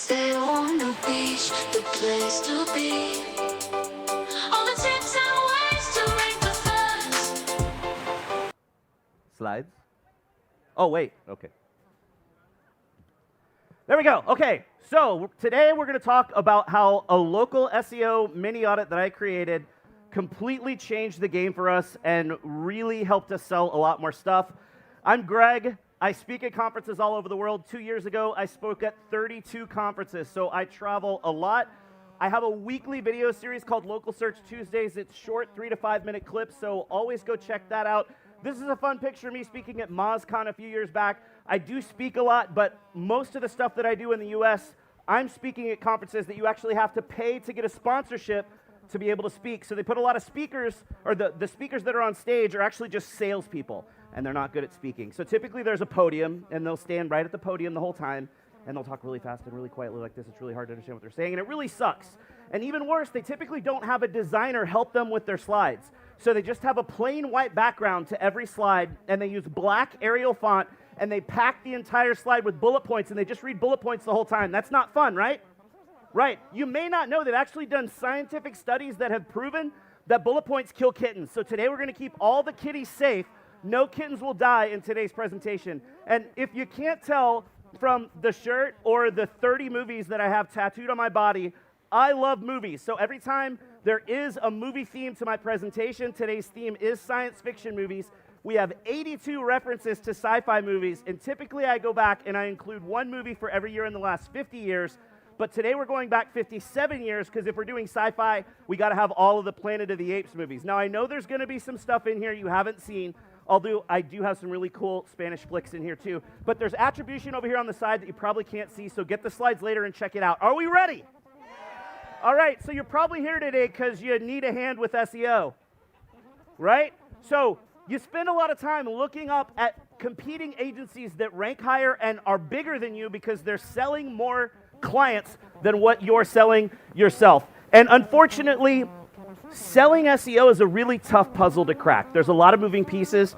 Stay on the beach, the place to be. All the tips and ways to rank the first. Slides. Oh, wait. Okay. There we go. Okay. So today we're going to talk about how a local SEO mini audit that I created completely changed the game for us and really helped us sell a lot more stuff. I'm Greg. I speak at conferences all over the world. 2 years ago, I spoke at 32 conferences, so I travel a lot. I have a weekly video series called Local Search Tuesdays. It's short 3 to 5 minute clips, so always go check that out. This is a fun picture of me speaking at MozCon a few years back. I do speak a lot, but most of the stuff that I do in the US, I'm speaking at conferences that you actually have to pay to get a sponsorship to be able to speak. So they put a lot of speakers, or the speakers that are on stage are actually just salespeople, and they're not good at speaking. So typically there's a podium, and they'll stand right at the podium the whole time, and they'll talk really fast and really quietly like this. It's really hard to understand what they're saying, and it really sucks. And even worse, they typically don't have a designer help them with their slides. So they just have a plain white background to every slide, and they use black Arial font, and they pack the entire slide with bullet points, and they just read bullet points the whole time. That's not fun, right? Right. You may not know they've actually done scientific studies that have proven that bullet points kill kittens. So today we're going to keep all the kitties safe. No kittens will die in today's presentation. And if you can't tell from the shirt or the 30 movies that I have tattooed on my body, I love movies. So every time there is a movie theme to my presentation, today's theme is science fiction movies. We have 82 references to sci-fi movies, and typically I go back and I include one movie for every year in the last 50 years. But today we're going back 57 years because if we're doing sci-fi, we got to have all of the Planet of the Apes movies. Now, I know there's going to be some stuff in here you haven't seen, although I do have some really cool Spanish flicks in here too. But there's attribution over here on the side that you probably can't see, so get the slides later and check it out. Are we ready? Yeah. All right, so you're probably here today because you need a hand with SEO, right? So you spend a lot of time looking up at competing agencies that rank higher and are bigger than you because they're selling more clients than what you're selling yourself. And unfortunately, selling SEO is a really tough puzzle to crack. There's a lot of moving pieces,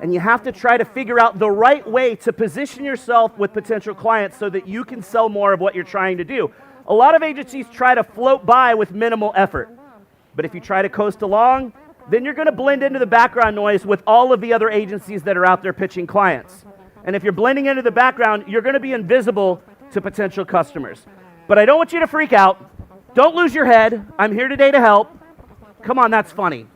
and you have to try to figure out the right way to position yourself with potential clients so that you can sell more of what you're trying to do. A lot of agencies try to float by with minimal effort. But if you try to coast along, then you're going to blend into the background noise with all of the other agencies that are out there pitching clients. And if you're blending into the background, you're going to be invisible to potential customers. But I don't want you to freak out. Don't lose your head. I'm here today to help. Come on, that's funny.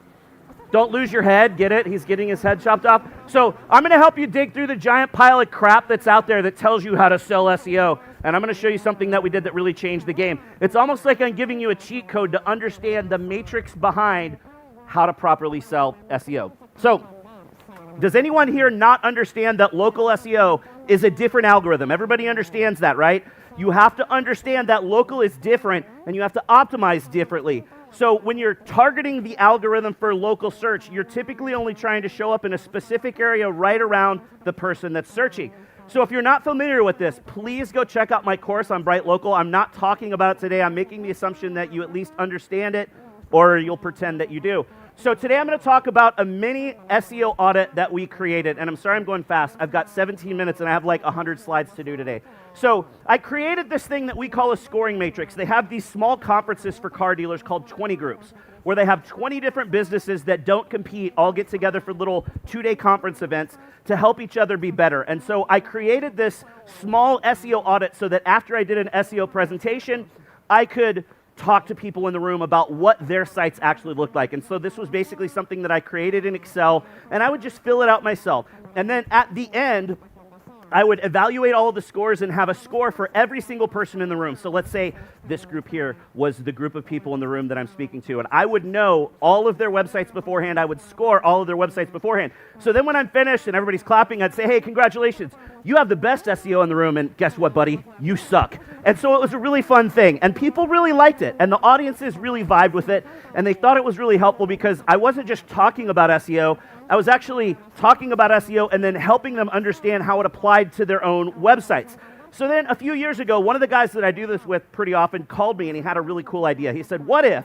Don't lose your head. Get it? He's getting his head chopped off. So I'm going to help you dig through the giant pile of crap that's out there that tells you how to sell SEO. And I'm going to show you something that we did that really changed the game. It's almost like I'm giving you a cheat code to understand the matrix behind how to properly sell SEO. So does anyone here not understand that local SEO is a different algorithm? Everybody understands that, right? You have to understand that local is different and you have to optimize differently. So when you're targeting the algorithm for local search, you're typically only trying to show up in a specific area right around the person that's searching. So if you're not familiar with this, please go check out my course on Bright Local. I'm not talking about it today. I'm making the assumption that you at least understand it, or you'll pretend that you do. So today I'm going to talk about a mini SEO audit that we created, and I'm sorry I'm going fast. I've got 17 minutes and I have like 100 slides to do today. So I created this thing that we call a scoring matrix. They have these small conferences for car dealers called 20 groups, where they have 20 different businesses that don't compete all get together for little 2-day conference events to help each other be better. And so I created this small SEO audit so that after I did an SEO presentation, I could talk to people in the room about what their sites actually looked like. And so this was basically something that I created in Excel, and I would just fill it out myself. And then at the end, I would evaluate all of the scores and have a score for every single person in the room. So let's say this group here was the group of people in the room that I'm speaking to, and I would know all of their websites beforehand. I would score all of their websites beforehand. So then when I'm finished and everybody's clapping, I'd say, hey, congratulations, you have the best SEO in the room, and guess what, buddy? You suck. And so it was a really fun thing, and people really liked it, and the audiences really vibed with it, and they thought it was really helpful because I wasn't just talking about SEO, I was actually talking about SEO and then helping them understand how it applied to their own websites. So then a few years ago, one of the guys that I do this with pretty often called me and he had a really cool idea. He said, what if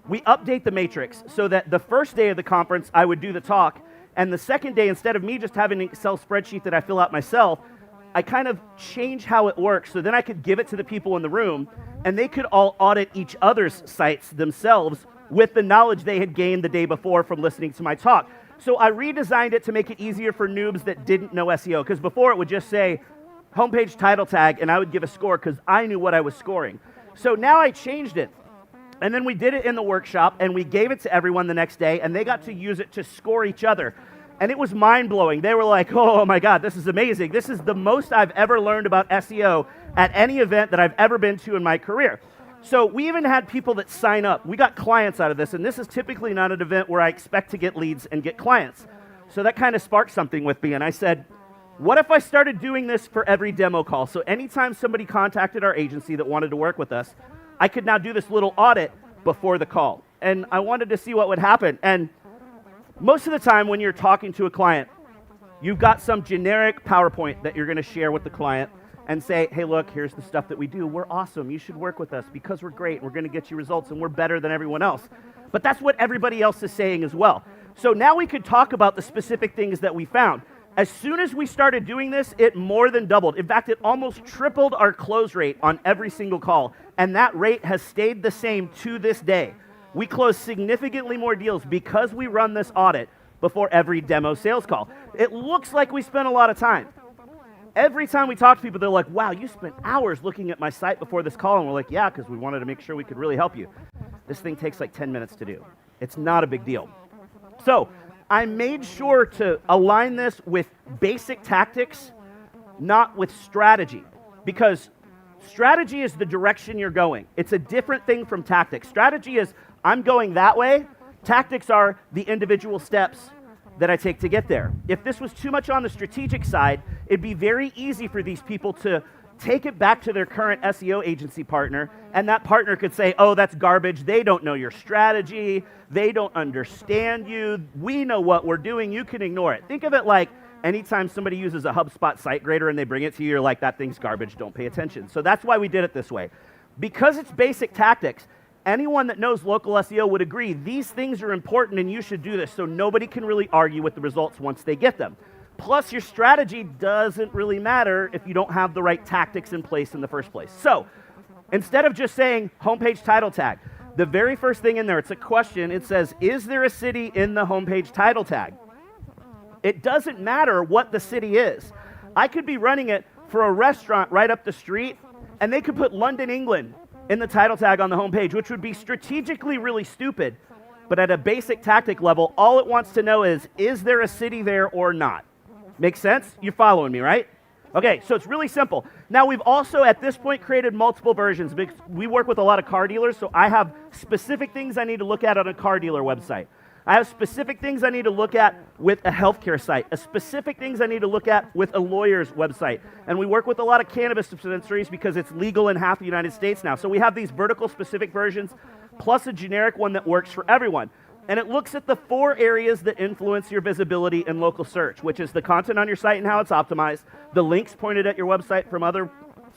we update the matrix so that the first day of the conference I would do the talk, and the second day, instead of me just having an Excel spreadsheet that I fill out myself, I kind of changed how it works so then I could give it to the people in the room and they could all audit each other's sites themselves with the knowledge they had gained the day before from listening to my talk. So I redesigned it to make it easier for noobs that didn't know SEO, because before it would just say homepage title tag and I would give a score because I knew what I was scoring. So now I changed it. And then we did it in the workshop and we gave it to everyone the next day and they got to use it to score each other. And it was mind-blowing. They were like, oh my God, this is amazing. This is the most I've ever learned about SEO at any event that I've ever been to in my career. So we even had people that sign up. We got clients out of this, and this is typically not an event where I expect to get leads and get clients. So that kind of sparked something with me, and I said, what if I started doing this for every demo call? So anytime somebody contacted our agency that wanted to work with us, I could now do this little audit before the call. And I wanted to see what would happen. And most of the time when you're talking to a client, you've got some generic PowerPoint that you're going to share with the client and say, hey, look, here's the stuff that we do. We're awesome. You should work with us because we're great. We're going to get you results and we're better than everyone else. But that's what everybody else is saying as well. So now we could talk about the specific things that we found. As soon as we started doing this, it more than doubled. In fact, it almost tripled our close rate on every single call. And that rate has stayed the same to this day. We close significantly more deals because we run this audit before every demo sales call. It looks like we spent a lot of time. Every time we talk to people, they're like, wow, you spent hours looking at my site before this call. And we're like, yeah, because we wanted to make sure we could really help you. This thing takes like 10 minutes to do. It's not a big deal. So I made sure to align this with basic tactics, not with strategy, because strategy is the direction you're going. It's a different thing from tactics. Strategy is, I'm going that way. Tactics are the individual steps that I take to get there. If this was too much on the strategic side, it'd be very easy for these people to take it back to their current SEO agency partner, and that partner could say, oh, that's garbage. They don't know your strategy. They don't understand you. We know what we're doing. You can ignore it. Think of it like anytime somebody uses a HubSpot site grader and they bring it to you, you're like, that thing's garbage. Don't pay attention. So that's why we did it this way. Because it's basic tactics, anyone that knows local SEO would agree these things are important and you should do this, so nobody can really argue with the results once they get them. Plus, your strategy doesn't really matter if you don't have the right tactics in place in the first place. So instead of just saying homepage title tag, the very first thing in there, it's a question. It says, is there a city in the homepage title tag? It doesn't matter what the city is. I could be running it for a restaurant right up the street, and they could put London, England in the title tag on the homepage, which would be strategically really stupid. But at a basic tactic level, all it wants to know is there a city there or not? Make sense? You're following me, right? Okay, so it's really simple. Now, we've also, at this point, created multiple versions because we work with a lot of car dealers, so I have specific things I need to look at on a car dealer website. I have specific things I need to look at with a healthcare site, specific things I need to look at with a lawyer's website. And we work with a lot of cannabis dispensaries because it's legal in half the United States now. So we have these vertical specific versions, plus a generic one that works for everyone. And it looks at the 4 areas that influence your visibility in local search, which is the content on your site and how it's optimized, the links pointed at your website from other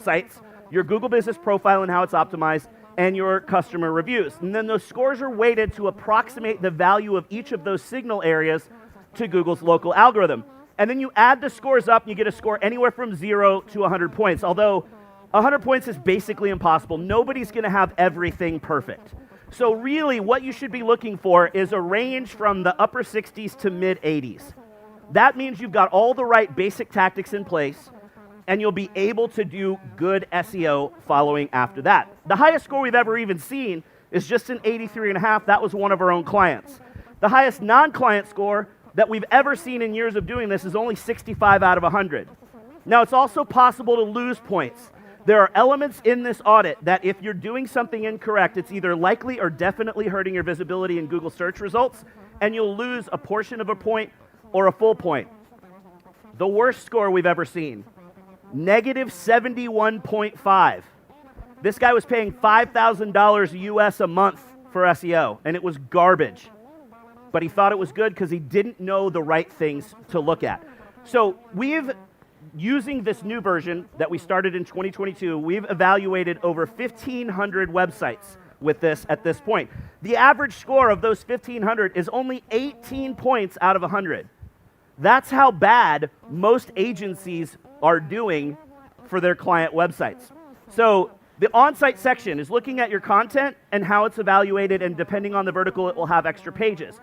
sites, your Google business profile and how it's optimized, and your customer reviews. And then those scores are weighted to approximate the value of each of those signal areas to Google's local algorithm. And then you add the scores up and you get a score anywhere from 0 to 100 points. Although 100 points is basically impossible. Nobody's gonna have everything perfect. So really what you should be looking for is a range from the upper 60s to mid 80s. That means you've got all the right basic tactics in place, and you'll be able to do good SEO following after that. The highest score we've ever even seen is just an 83.5. That was one of our own clients. The highest non-client score that we've ever seen in years of doing this is only 65 out of 100. Now, it's also possible to lose points. There are elements in this audit that if you're doing something incorrect, it's either likely or definitely hurting your visibility in Google search results, and you'll lose a portion of a point or a full point. The worst score we've ever seen, negative 71.5. This guy was paying $5,000 US a month for SEO, and it was garbage. But he thought it was good because he didn't know the right things to look at. So using this new version that we started in 2022, we've evaluated over 1,500 websites with this at this point. The average score of those 1,500 is only 18 points out of 100. That's how bad most agencies are doing for their client websites. So the on-site section is looking at your content and how it's evaluated, and depending on the vertical, it will have extra pages.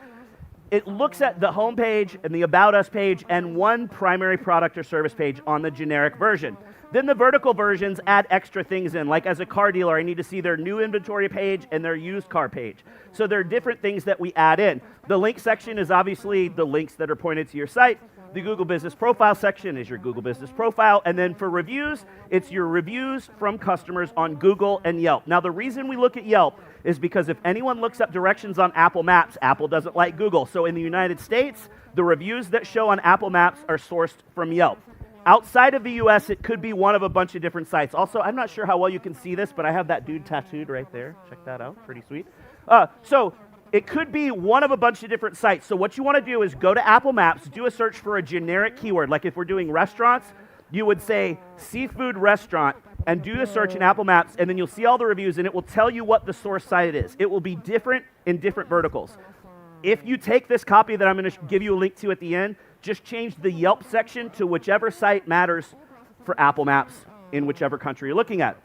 It looks at the home page and the About Us page and one primary product or service page on the generic version. Then the vertical versions add extra things in, like as a car dealer, I need to see their new inventory page and their used car page. So there are different things that we add in. The link section is obviously the links that are pointed to your site. The Google Business Profile section is your Google Business Profile. And then for reviews, it's your reviews from customers on Google and Yelp. Now, the reason we look at Yelp is because if anyone looks up directions on Apple Maps, Apple doesn't like Google. So in the United States, the reviews that show on Apple Maps are sourced from Yelp. Outside of the US, it could be one of a bunch of different sites. Also, I'm not sure how well you can see this, but I have that dude tattooed right there. Check that out, pretty sweet. So it could be one of a bunch of different sites. So what you want to do is go to Apple Maps, do a search for a generic keyword. Like if we're doing restaurants, you would say seafood restaurant and do a search in Apple Maps, and then you'll see all the reviews, and it will tell you what the source site is. It will be different in different verticals. If you take this copy that I'm going to give you a link to at the end, just change the Yelp section to whichever site matters for Apple Maps in whichever country you're looking at.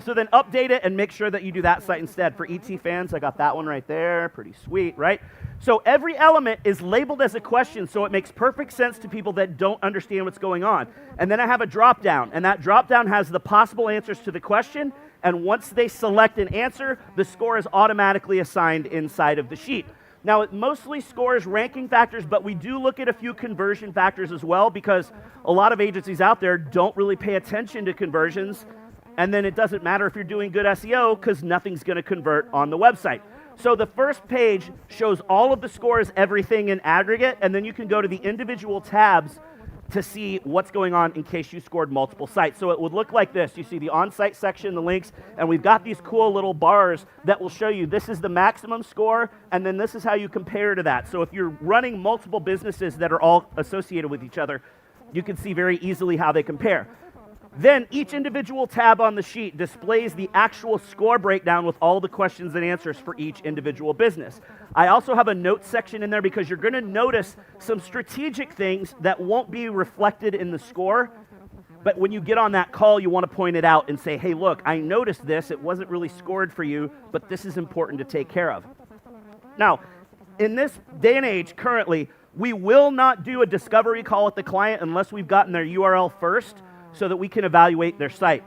So then update it and make sure that you do that site instead. For ET fans, I got that one right there. Pretty sweet, right? So every element is labeled as a question, so it makes perfect sense to people that don't understand what's going on. And then I have a drop-down, and that drop-down has the possible answers to the question, and once they select an answer, the score is automatically assigned inside of the sheet. Now, it mostly scores ranking factors, but we do look at a few conversion factors as well, because a lot of agencies out there don't really pay attention to conversions, and then it doesn't matter if you're doing good SEO because nothing's going to convert on the website. So the first page shows all of the scores, everything in aggregate, and then you can go to the individual tabs to see what's going on in case you scored multiple sites. So it would look like this. You see the on-site section, the links, and we've got these cool little bars that will show you this is the maximum score, and then this is how you compare to that. So if you're running multiple businesses that are all associated with each other, you can see very easily how they compare. Then each individual tab on the sheet displays the actual score breakdown with all the questions and answers for each individual business. I also have a notes section in there because you're going to notice some strategic things that won't be reflected in the score, but when you get on that call, you want to point it out and say, hey, look, I noticed this. It wasn't really scored for you, but this is important to take care of. Now, in this day and age, currently, we will not do a discovery call with the client unless we've gotten their URL first, so that we can evaluate their site.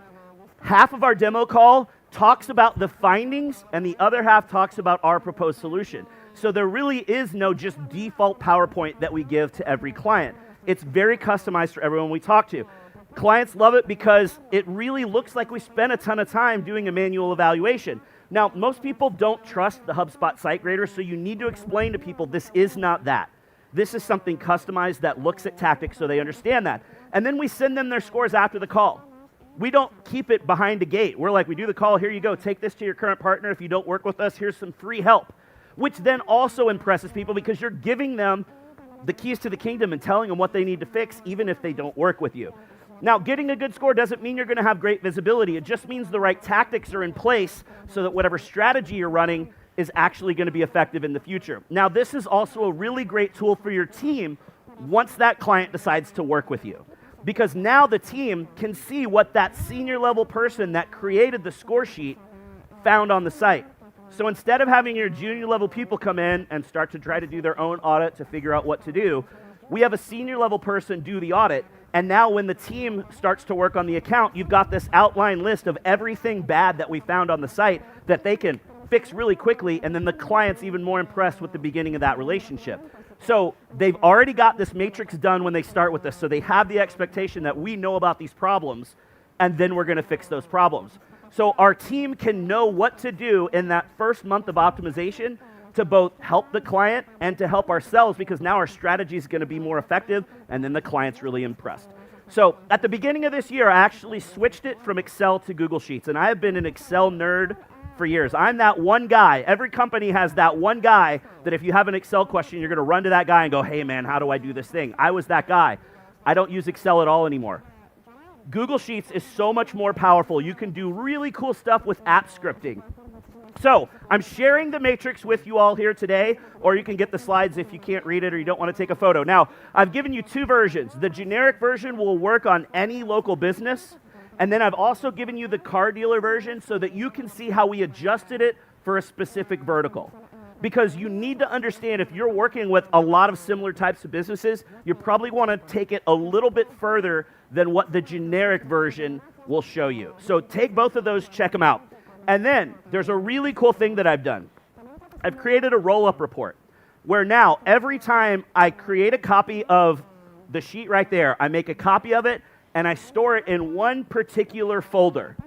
Half of our demo call talks about the findings, and the other half talks about our proposed solution. So there really is no just default PowerPoint that we give to every client. It's very customized for everyone we talk to. Clients love it because it really looks like we spent a ton of time doing a manual evaluation. Now, most people don't trust the HubSpot site grader, so you need to explain to people this is not that. This is something customized that looks at tactics so they understand that. And then we send them their scores after the call. We don't keep it behind a gate. We're like, we do the call, here you go, take this to your current partner. If you don't work with us, here's some free help, which then also impresses people because you're giving them the keys to the kingdom and telling them what they need to fix, even if they don't work with you. Now, getting a good score doesn't mean you're going to have great visibility. It just means the right tactics are in place so that whatever strategy you're running is actually going to be effective in the future. Now, this is also a really great tool for your team once that client decides to work with you. Because now the team can see what that senior level person that created the score sheet found on the site. So instead of having your junior level people come in and start to try to do their own audit to figure out what to do, we have a senior level person do the audit. And now when the team starts to work on the account, you've got this outline list of everything bad that we found on the site that they can fix really quickly, and then the client's even more impressed with the beginning of that relationship. So they've already got this matrix done when they start with this, so they have the expectation that we know about these problems, and then we're going to fix those problems. So our team can know what to do in that first month of optimization to both help the client and to help ourselves, because now our strategy is going to be more effective, and then the client's really impressed. So at the beginning of this year, I actually switched it from Excel to Google Sheets, and I have been an Excel nerd for years. I'm that one guy. Every company has that one guy that if you have an Excel question, you're going to run to that guy and go, hey man, how do I do this thing? I was that guy. I don't use Excel at all anymore. Google Sheets is so much more powerful. You can do really cool stuff with app scripting. So I'm sharing the matrix with you all here today, or you can get the slides if you can't read it or you don't want to take a photo. Now, I've given you two versions. The generic version will work on any local business, and then I've also given you the car dealer version so that you can see how we adjusted it for a specific vertical. Because you need to understand, if you're working with a lot of similar types of businesses, you probably want to take it a little bit further than what the generic version will show you. So take both of those, check them out. And then there's a really cool thing that I've done. I've created a roll-up report where now every time I create a copy of the sheet right there, I make a copy of it and I store it in one particular folder.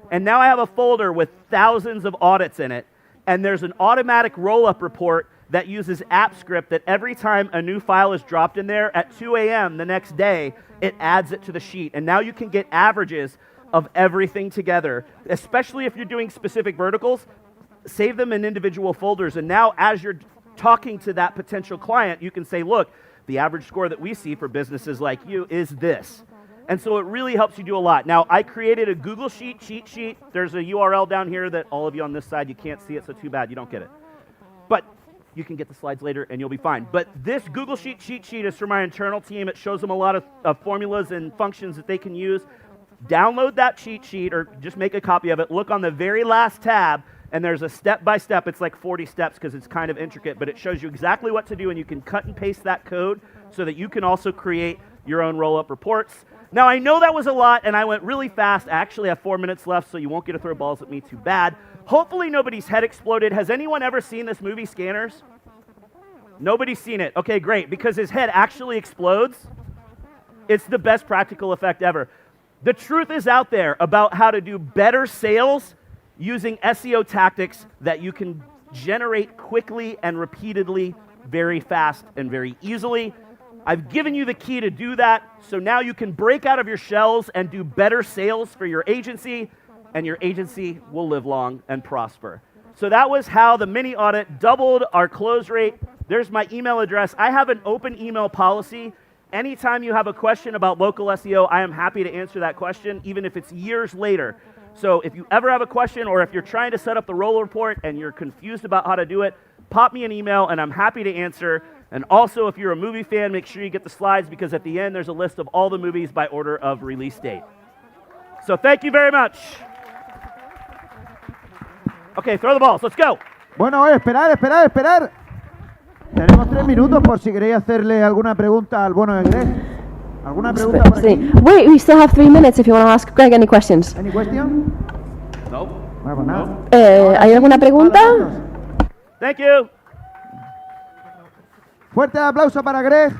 And now I have a folder with thousands of audits in it, and there's an automatic roll-up report that uses AppScript that every time a new file is dropped in there at 2 a.m. the next day, it adds it to the sheet. And now you can get averages of everything together, especially if you're doing specific verticals. Save them in individual folders, and now as you're talking to that potential client, you can say, look, the average score that we see for businesses like you is this. And so it really helps you do a lot. Now, I created a Google Sheet cheat sheet. There's a URL down here that all of you on this side, you can't see it, so too bad, you don't get it. But you can get the slides later and you'll be fine. But this Google Sheet cheat sheet is for my internal team. It shows them a lot of formulas and functions that they can use. Download that cheat sheet or just make a copy of it. Look on the very last tab, and there's a step-by-step. It's like 40 steps because it's kind of intricate, but it shows you exactly what to do, and you can cut and paste that code so that you can also create your own roll-up reports. Now, I know that was a lot, and I went really fast. I actually have 4 minutes left, so you won't get to throw balls at me too bad. Hopefully nobody's head exploded. Has anyone ever seen this movie, Scanners? Nobody's seen it. Okay, great, because his head actually explodes. It's the best practical effect ever. The truth is out there about how to do better sales using SEO tactics that you can generate quickly and repeatedly, very fast and very easily. I've given you the key to do that, so now you can break out of your shells and do better sales for your agency, and your agency will live long and prosper. So that was how the mini audit doubled our close rate. There's my email address. I have an open email policy. Anytime you have a question about local SEO, I am happy to answer that question, even if it's years later. So if you ever have a question, or if you're trying to set up the roll report and you're confused about how to do it, pop me an email and I'm happy to answer. And also, if you're a movie fan, make sure you get the slides, because at the end there's a list of all the movies by order of release date. So thank you very much. Okay, throw the balls. Let's go. Bueno, esperar. Tenemos 3 minutos por si queréis hacerle alguna pregunta al bueno de Greg. ¿Alguna pregunta por aquí? Wait, we still have 3 minutes if you want to ask Greg any questions. Any question? No. Bueno, pues nada. ¿Hay alguna pregunta? Thank you. Fuerte aplauso para Greg.